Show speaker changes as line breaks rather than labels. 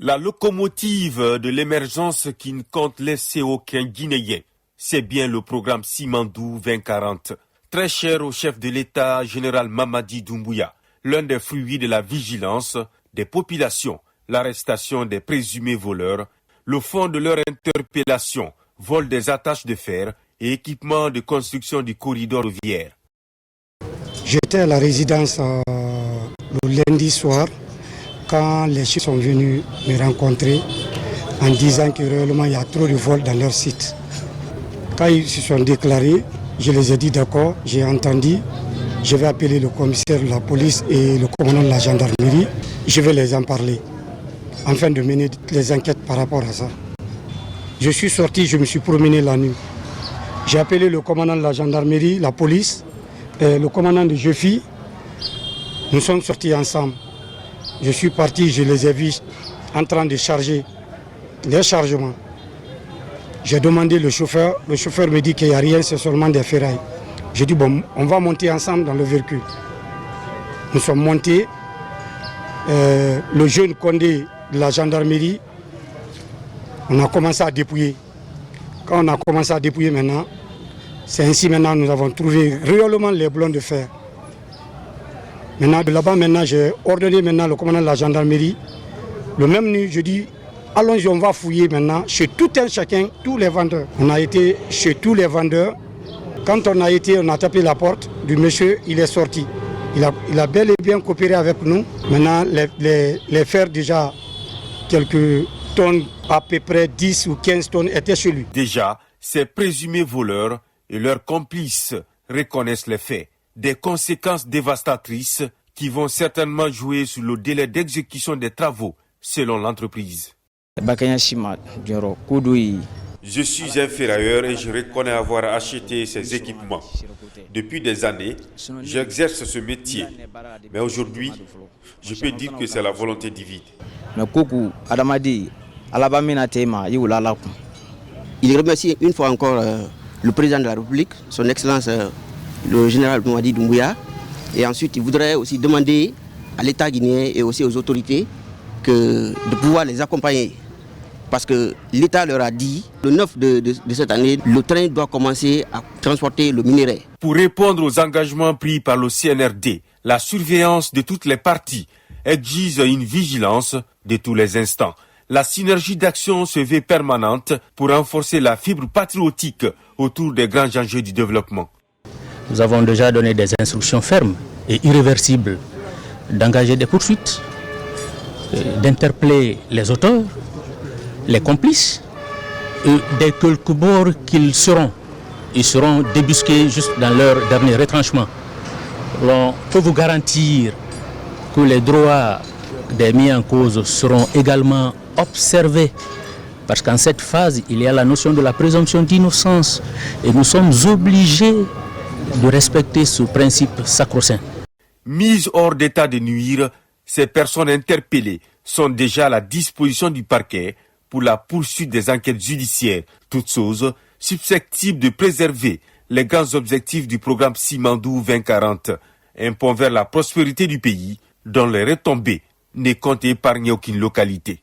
La locomotive de l'émergence qui ne compte laisser aucun Guinéen, c'est bien le programme Simandou 2040. Très cher au chef de l'État, général Mamadi Doumbouya, l'un des fruits de la vigilance des populations, l'arrestation des présumés voleurs, le fond de leur interpellation, vol des attaches de fer et équipement de construction du corridor routier.
J'étais à la résidence le lundi soir quand les chiens sont venus me rencontrer en disant que réellement il y a trop de vols dans leur site. Quand ils se sont déclarés, je les ai dit d'accord, j'ai entendu, je vais appeler le commissaire de la police et le commandant de la gendarmerie, je vais les en parler, afin de mener les enquêtes par rapport à ça. Je suis sorti, je me suis promené la nuit. J'ai appelé le commandant de la gendarmerie, la police, et le commandant de Jefi. Nous sommes sortis ensemble. Je suis parti, je les ai vus en train de charger les chargements. J'ai demandé le chauffeur me dit qu'il n'y a rien, c'est seulement des ferrailles. J'ai dit bon, on va monter ensemble dans le véhicule. Nous sommes montés. Le jeune Condé de la gendarmerie, on a commencé à dépouiller. Quand on a commencé à dépouiller maintenant, c'est ainsi maintenant nous avons trouvé réellement les blonds de fer. Maintenant de là-bas, j'ai ordonné maintenant le commandant de la gendarmerie. Le même nuit, je dis, allons-y, on va fouiller maintenant chez tout un chacun, tous les vendeurs. On a été chez tous les vendeurs. Quand on a tapé la porte du monsieur, il est sorti. Il a bel et bien coopéré avec nous. Maintenant, les fers déjà, quelques tonnes, à peu près 10 ou 15 tonnes étaient chez lui.
Déjà, ces présumés voleurs et leurs complices reconnaissent les faits. Des conséquences dévastatrices qui vont certainement jouer sur le délai d'exécution des travaux, selon l'entreprise.
Je suis un ferrailleur et je reconnais avoir acheté ces équipements. Depuis des années, j'exerce ce métier. Mais aujourd'hui, je peux dire que c'est la volonté divine.
Il remercie une fois encore le président de la République, son Excellence le général Mamadi Doumbouya. Et ensuite, il voudrait aussi demander à l'État guinéen et aussi aux autorités de pouvoir les accompagner. Parce que l'État leur a dit, le 9 de cette année, le train doit commencer à transporter le minerai.
Pour répondre aux engagements pris par le CNRD, la surveillance de toutes les parties exige une vigilance de tous les instants. La synergie d'action se veut permanente pour renforcer la fibre patriotique autour des grands enjeux du développement.
Nous avons déjà donné des instructions fermes et irréversibles d'engager des poursuites, d'interpeller les auteurs, les complices, et dès quelque bord qu'ils seront, ils seront débusqués juste dans leur dernier retranchement. On peut vous garantir que les droits des mis en cause seront également observés. Parce qu'en cette phase, il y a la notion de la présomption d'innocence et nous sommes obligés de respecter ce principe sacro-saint.
Mises hors d'état de nuire, ces personnes interpellées sont déjà à la disposition du parquet pour la poursuite des enquêtes judiciaires, toutes choses susceptibles de préserver les grands objectifs du programme Simandou 2040, un pont vers la prospérité du pays dont les retombées ne comptent épargner aucune localité.